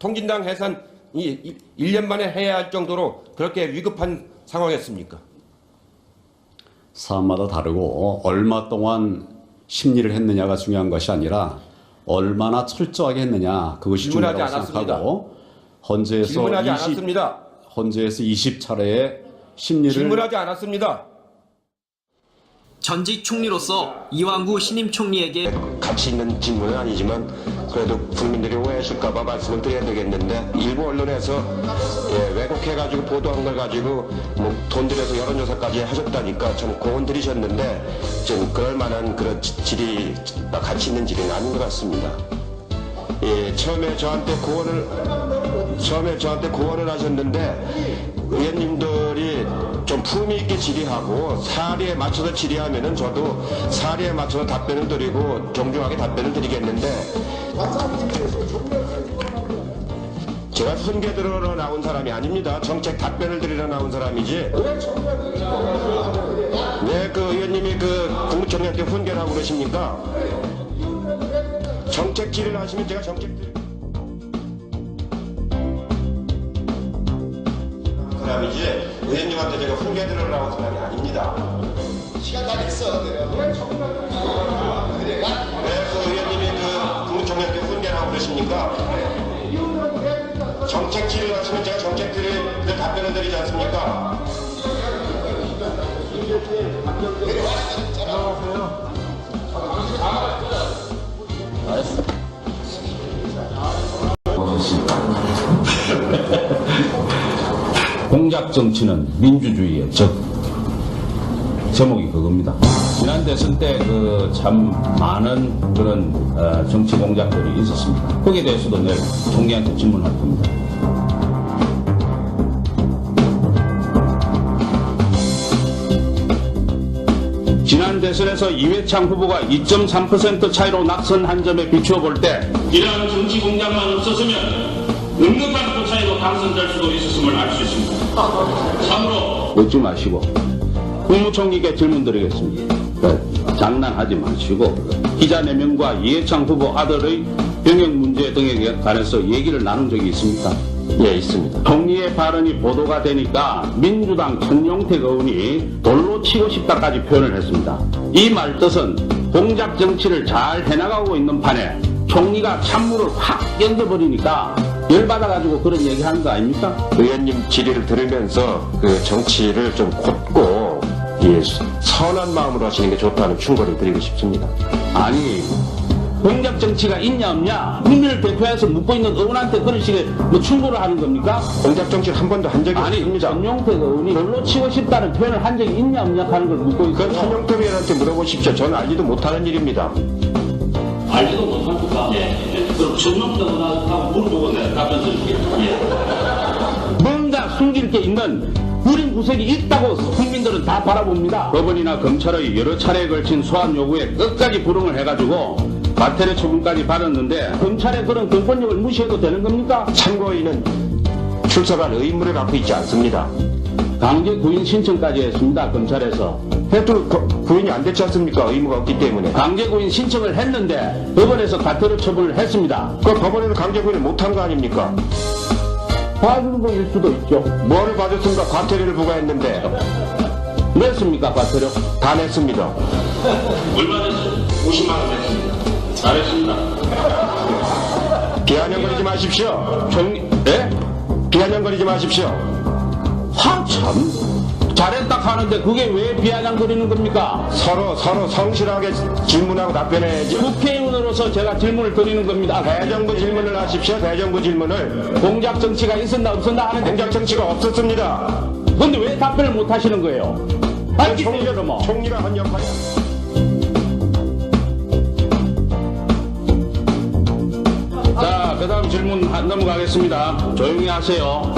통진당 해산이 1년 만에 해야 할 정도로 그렇게 위급한 상황이었습니까? 사안마다 다르고 얼마 동안 심리를 했느냐가 중요한 것이 아니라 얼마나 철저하게 했느냐 그것이 질문하지 중요하다고 않았습니다. 생각하고 헌재에서 질문하지 않았습니다. 헌재에서 20차례의 심리를 질문하지 않았습니다. 전직 총리로서 이완구 신임 총리에게 가치 있는 질문은 아니지만 그래도 국민들이 오해하실까봐 말씀을 드려야 되겠는데 일부 언론에서 왜곡해가지고 보도한 걸 가지고 뭐 돈 들여서 여론조사까지 하셨다니까 좀 공언 들이셨는데 좀 그럴 만한 그런 질이 가치 있는 질은 아닌 것 같습니다. 처음에 저한테 고언을 하셨는데 의원님들이 좀 품위 있게 질의하고 사리에 맞춰서 질의하면은 저도 사리에 맞춰서 답변을 드리고 정중하게 답변을 드리겠는데 제가 훈계 들으러 나온 사람이 아닙니다. 정책 답변을 드리러 나온 사람이지. 왜 그 의원님이 그 국무총리한테 훈계를 하고 그러십니까? 정책 질의를 하시면 제가 정책 사람이지 의원님한테 제가 훈계 들으러 나온 사람이 아닙니다. 시간 다 됐어. 왜 그 의원님이 그 국무총리한테 훈계를 하고 그러십니까? 정책 질의를 하시면 제가 정책 질의 답변을 드리지 않습니까? 공작 정치는 민주주의의 적. 제목이 그겁니다. 지난 대선 때 그 참 많은 그런 정치 공작들이 있었습니다. 거기에 대해서도 내일 총리한테 질문할 겁니다. 지난 대선에서 이회창 후보가 2.3% 차이로 낙선한 점에 비추어 볼 때 이러한 정치 공작만 없었으면 넉넉한 표 차이로 당선될 수도 있었음을 알 수 있습니다. 참으로 웃지 마시고 국무총리께 질문 드리겠습니다. 장난하지 마시고 기자 4명과 이해창 후보 아들의 병역 문제 등에 관해서 얘기를 나눈 적이 있습니까? 예, 있습니다. 총리의 발언이 보도가 되니까 민주당 천용택 의원이 돌로 치고 싶다까지 표현을 했습니다. 이 말뜻은 공작 정치를 잘 해나가고 있는 판에 총리가 찬물을 확 견뎌버리니까 열받아가지고 그런 얘기하는 거 아닙니까? 의원님 질의를 들으면서 그 정치를 좀 곧고 선한 마음으로 하시는 게 좋다는 충고를 드리고 싶습니다. 아니 공작 정치가 있냐 없냐 국민을 대표해서 묻고 있는 의원한테 그런 식의 뭐 충고를 하는 겁니까? 공작 정치를 한 번도 한 적이 아니 없습니다. 전용택 의원이 돌로 치고 싶다는 표현을 한 적이 있냐 없냐 하는 걸 묻고 그건 있어요. 천영태 의원한테 물어보십시오. 저는 알지도 못하는 일입니다. 알지도 못합니까? 예. 그럼 전용택 의원하고 물어보고 내가 답변 드릴게요. 예. 뭔가 숨길 게 있는 구린 구색이 있다고 국민들은 다 바라봅니다. 법원이나 검찰의 여러 차례에 걸친 소환 요구에 끝까지 불응을 해가지고 과태료 처분까지 받았는데 검찰의 그런 공권력을 무시해도 되는 겁니까? 참고인은 출석할 의무를 갖고 있지 않습니다. 강제 구인 신청까지 했습니다. 검찰에서. 해도 구인이 안 됐지 않습니까? 의무가 없기 때문에. 강제 구인 신청을 했는데 법원에서 과태료 처분을 했습니다. 그 법원에서 강제 구인을 못한 거 아닙니까? 봐주는 거일 수도 있죠. 뭐를 받았습니까? 과태료를 부과했는데 냈습니까 과태료? 다 냈습니다. 얼마 냈어요? 50만 원 냈습니다. 잘했습니다. 비아냥거리지 마십시오. 예? 비아냥거리지 마십시오. 참 잘했다 하는데 그게 왜 비아냥거리는 겁니까? 서로 성실하게 질문하고 답변해야지. 국회의원으로서 제가 질문을 드리는 겁니다. 대정부 질문을 하십시오. 대정부 질문을. 공작 정치가 있었나 없었나 하는데 공작 정치가 없었습니다. 근데 왜 답변을 못 하시는 거예요? 밝히세요 그러면. 총리가 한 역할이야. 자, 그 다음 질문 넘어가겠습니다. 조용히 하세요.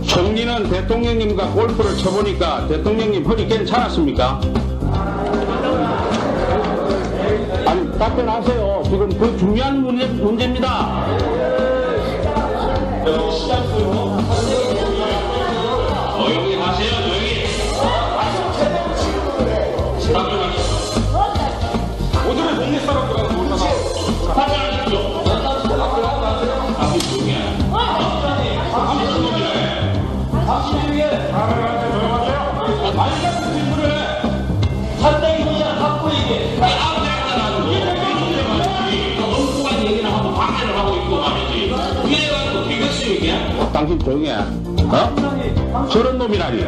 총리는 대통령님과 골프를 쳐보니까 대통령님 허리 괜찮았습니까? 아니, 답변하세요. 지금 그 중요한 문제입니다. 조용히 하세요, 조용히. 답변하십시오. 오늘은 동네 사람들하고 놀다가 답변하십시오. 마음대로 하고 있고 말이지. 그게 가지고 되겠어요 이게? 당신 조용히 해. 어? 저런 놈이라니.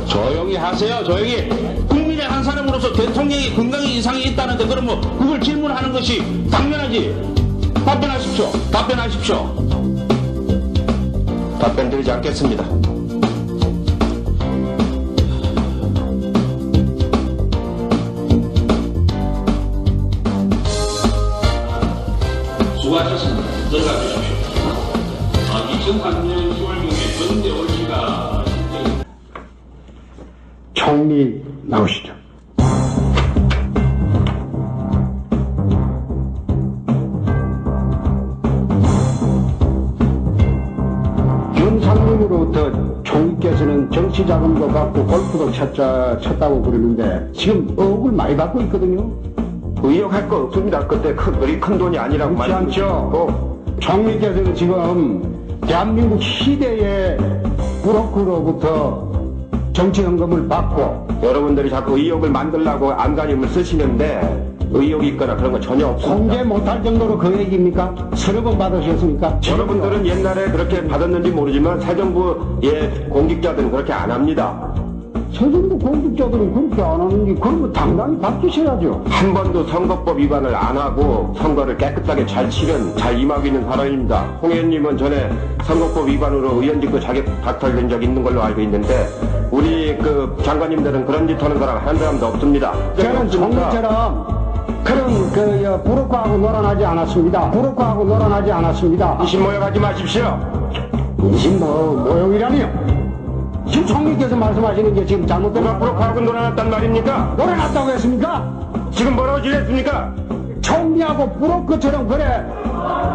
조용히 하세요. 조용히. 국민의 한 사람으로서 대통령이 건강에 이상이 있다는데 그럼 뭐 그걸 질문하는 것이 당연하지. 답변하십시오. 답변하십시오. 답변 드리지 않겠습니다. 수고하셨습니다. 들어가 주십시오. 2008년 10월경에 전대월 씨가 총리 나오시죠. 윤상민으로부터 총리께서는 정치 자금도 받고 골프도 쳤다고 그러는데 지금 억을 많이 받고 있거든요. 의혹할 거 없습니다. 그때 그리 큰 돈이 아니라고 그렇지 않죠. 말씀하셨고. 총리께서는 지금 대한민국 시대의 브로커로부터 정치연금을 받고 여러분들이 자꾸 의혹을 만들려고 안간힘을 쓰시는데 의혹이 있거나 그런 거 전혀 없습니다. 공개 못할 정도로 그 얘기입니까? 서너 번 받으셨습니까? 여러분들은 옛날에 그렇게 받았는지 모르지만 새 정부의 공직자들은 그렇게 안 합니다. 저 정도 공직자들은 그렇게 안 하는지 그러면 당당히 바뀌셔야죠. 한 번도 선거법 위반을 안 하고 선거를 깨끗하게 잘 치른 잘 임하고 있는 사람입니다. 홍 의원님은 전에 선거법 위반으로 의원직도 자격 박탈된 적이 있는 걸로 알고 있는데 우리 그 장관님들은 그런 짓 하는 사람 한 사람도 없습니다. 저는 총리처럼 그런 브로커하고 놀아나지 않았습니다. 브로커하고 놀아나지 않았습니다. 이신 모욕하지 마십시오. 이신 모욕이라니요? 지금 총리께서 말씀하시는 게 지금 잘못된 누가 브로커하고 놀아났단 말입니까? 놀아났다고 했습니까? 지금 뭐라고 지냈습니까? 총리하고 브로커처럼 그래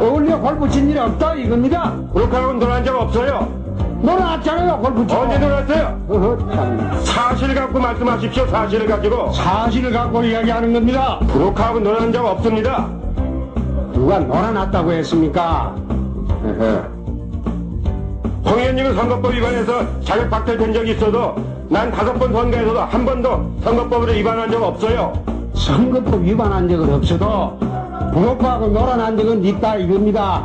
어울려 골프 친 일이 없다 이겁니다. 브로커하고 놀아난 적 없어요. 놀아났잖아요 골프 치고. 언제 놀았어요? 참. 사실 갖고 말씀하십시오. 사실을 가지고. 사실을 갖고 이야기하는 겁니다. 브로커하고 놀아난 적 없습니다. 누가 놀아났다고 했습니까? 홍 의원님은 선거법 위반해서 자격 박탈된 적이 있어도 난 5번 선거에서도 한 번도 선거법으로 위반한 적 없어요. 선거법 위반한 적은 없어도 브로커하고 놀아난 적은 있다 이겁니다.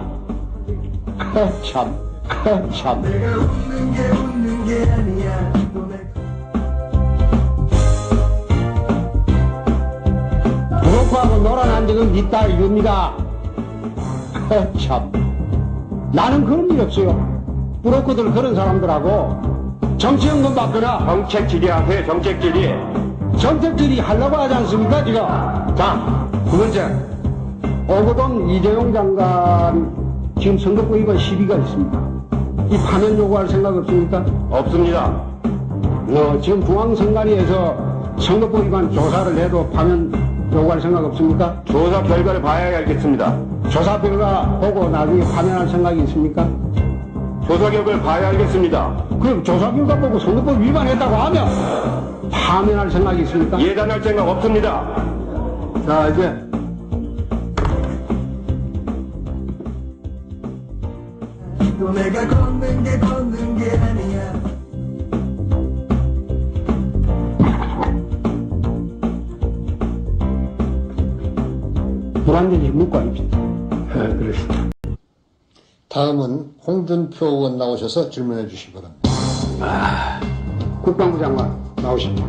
참. 브로커하고 놀아난 적은 있다 이겁니다. 참. 나는 그런 일 없어요. 브로커들 그런 사람들하고 정치연금 받거나 정책 질의하세요. 정책 질의. 정책들이 하려고 하지 않습니까 지금. 자, 두 번째 오거돈 이재용 장관 지금 선거법 위반 시비가 있습니다. 이 파면 요구할 생각 없습니까? 없습니다. 지금 중앙선관위에서 선거법 위반 조사를 해도 파면 요구할 생각 없습니까? 조사 결과를 봐야 알겠습니다. 조사 결과 보고 나중에 파면할 생각이 있습니까? 조사 결과를 봐야 알겠습니다. 그럼 조사 결과 보고 선거법 위반했다고 하면 파면할 생각이 있습니까? 예단할 생각 없습니다. 자, 이제 내가 걷는 게 아니야. 불안전지 묻고 합시다. 그렇습니다. 다음은 홍준표 의원 나오셔서 질문해 주시기 바랍니다. 국방부 장관 나오십니다.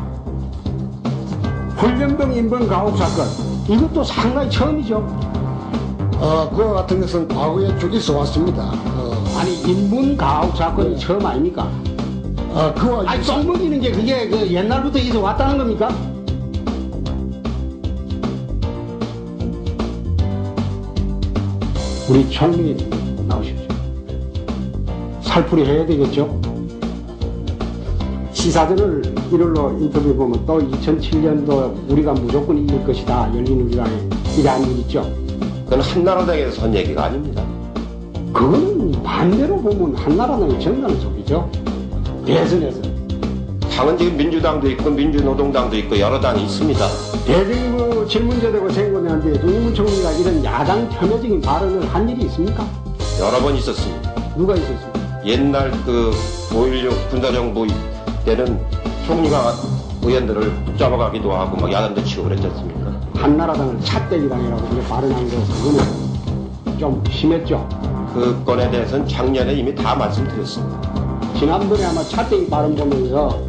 불병동 인번 가혹 사건 이것도 상당히 처음이죠. 그와 같은 것은 과거에 쭉 있어 왔습니다. 아니 인문 가혹 사건이 처음 아닙니까? 그와 아니 똥 먹이는 게 그게 그 옛날부터 있어 왔다는 겁니까? 우리 총리 나오십시오. 살풀이 해야 되겠죠? 시사전을 1월로 인터뷰 보면 또 2007년도 우리가 무조건 이길 것이다. 열린우리당에 이게 한 일 있죠? 그건 한나라당에서 한 얘기가 아닙니다. 그건 반대로 보면 한나라당이 정당한 소리죠. 대선에서. 당은 지금 민주당도 있고 민주노동당도 있고 여러 당이 있습니다. 대정부 질문제되고 생고는데 윤석열 총리가 이런 야당 편협적인 발언을 한 일이 있습니까? 여러 번 있었습니다. 누가 있었습니까? 옛날 그 5.16 군사정부 때는 총리가 의원들을 붙잡아가기도 하고 막 야단도 치고 그랬지 않습니까? 한나라당을 찻대기당이라고 그렇게 발언한 거 그거는 좀 심했죠. 그 건에 대해서는 작년에 이미 다 말씀드렸습니다. 지난번에 아마 찻대기 발언 보면서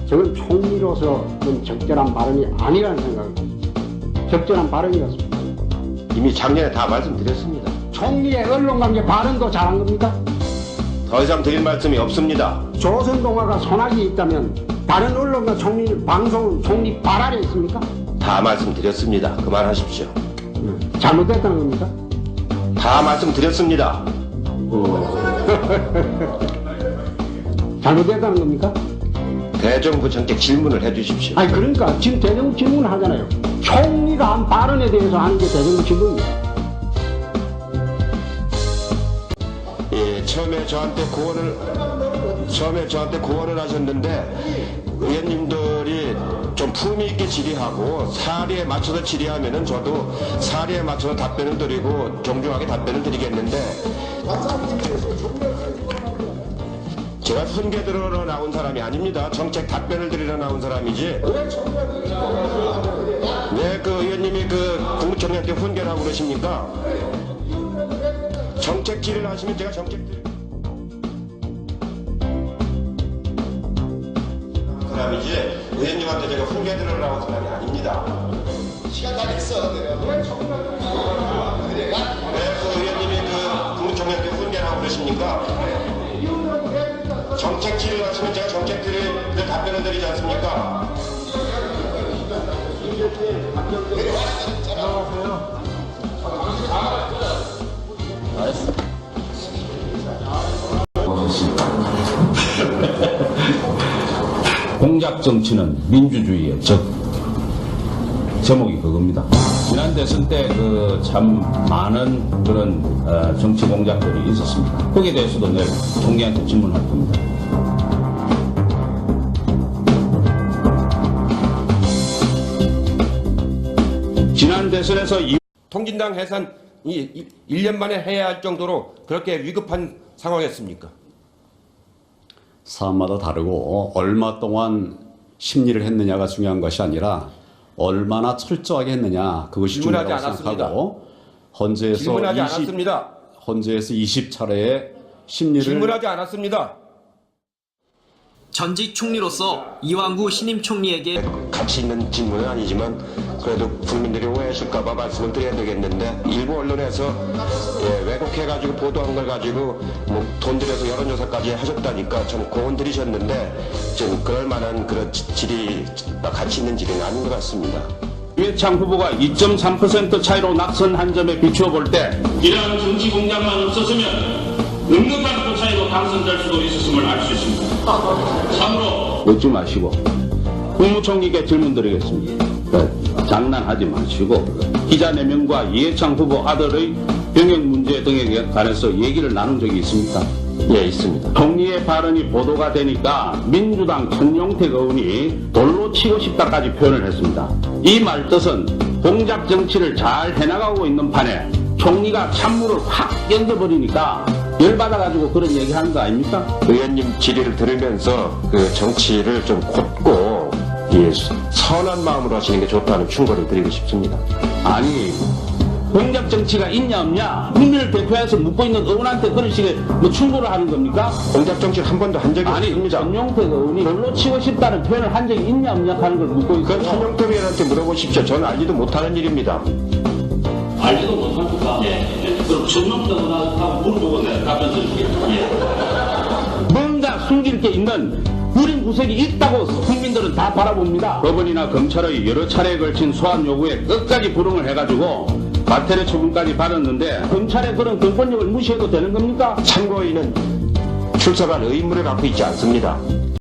저건 총리로서 좀 적절한 발언이 아니라는 생각이 적절한 발언이었습니다. 이미 작년에 다 말씀드렸습니다. 총리의 언론관계 발언도 잘한 겁니까? 더 이상 드릴 말씀이 없습니다. 조선동화가 손학이 있다면 다른 언론과 총리 방송은 총리 발 아래 있습니까? 다 말씀드렸습니다. 그만하십시오. 잘못됐다는 겁니까? 다 말씀드렸습니다. 잘못됐다는 겁니까? 대정부 정책 질문을 해주십시오. 아니 그러니까 지금 대정부 질문을 하잖아요. 총리가 한 발언에 대해서 하는 게 대정부 질문입니다. 예, 처음에 저한테 고언을 하셨는데 의원님들이 좀 품위 있게 질의하고 사리에 맞춰서 질의하면은 저도 사리에 맞춰서 답변을 드리고 정중하게 답변을 드리겠는데 제가 훈계 들으러 나온 사람이 아닙니다. 정책 답변을 드리러 나온 사람이지. 왜 그 의원님이 그 국무총리한테 훈계를 하고 그러십니까? 정책 질의를 하시면 제가 정책 사람이지 의원님한테 제가 훈계 들으러 나온 사람이 아닙니다. 시간 다 됐어. 왜 그 의원님이 그 국무총리한테 훈계를 하고 그러십니까? 정책 질의를 하시면 제가 정책 질의 답변을 드리지 않습니까? 공작 정치는 민주주의의 적. 제목이 그겁니다. 지난 대선 때 그 참 많은 그런 정치 공작들이 있었습니다. 거기에 대해서도 내일 총리한테 질문할 겁니다. 지난 대선에서 통진당 해산이 1년 만에 해야 할 정도로 그렇게 위급한 상황이었습니까? 사안마다 다르고 얼마 동안 심리를 했느냐가 중요한 것이 아니라 얼마나 철저하게 했느냐 그것이 질문하지 중요하다고 않았습니다. 생각하고 헌재에서 질문하지 않았습니다. 헌재에서 20차례의 심리를 질문하지 않았습니다. 전직 총리로서 이완구 신임 총리에게 가치 있는 질문은 아니지만 그래도 국민들이 오해하실까봐 말씀을 드려야 되겠는데 일부 언론에서 왜곡해가지고 보도한 걸 가지고 뭐 돈 들여서 여론조사까지 하셨다니까 좀 고언 들이셨는데 좀 그럴 만한 그런 질이 가치 있는 질은 아닌 것 같습니다. 이회창 후보가 2.3% 차이로 낙선한 점에 비추어 볼 때 이러한 정치 공작만 없었으면 넉넉한 표 차이로 당선될 수도 있었음을 알 수 있습니다. 참으로 웃지 마시고 국무총리께 질문 드리겠습니다. 장난하지 마시고 기자 4명과 이해창 후보 아들의 병역 문제 등에 관해서 얘기를 나눈 적이 있습니까? 예, 있습니다. 총리의 발언이 보도가 되니까 민주당 천용택 의원이 돌로 치고 싶다까지 표현을 했습니다. 이 말뜻은 공작 정치를 잘 해나가고 있는 판에 총리가 찬물을 확 얹어버리니까 열받아가지고 그런 얘기하는 거 아닙니까? 의원님 질의를 들으면서 그 정치를 좀 곧고 선한 마음으로 하시는 게 좋다는 충고를 드리고 싶습니다. 아니 공작 정치가 있냐 없냐 국민을 대표해서 묻고 있는 의원한테 그런 식의 뭐 충고를 하는 겁니까? 공작 정치를 한 번도 한 적이 아니 없습니다. 전용택 의원이 돌로 치고 싶다는 표현을 한 적이 있냐 없냐 하는 걸 묻고 그건 있어요. 천용택 의원한테 물어보십시오. 저는 알지도 못하는 일입니다. 알지도 못합니까? 예. 그럼 전용택하고 물어보고 내가 답변 드릴게요. 뭔가 숨길 게 있는 구린 구색이 있다고 국민들은 다 바라봅니다. 법원이나 검찰의 여러 차례에 걸친 소환 요구에 끝까지 불응을 해가지고 과태료 처분까지 받았는데 검찰의 그런 공권력을 무시해도 되는 겁니까? 참고인은 출석할 의무를 갖고 있지 않습니다.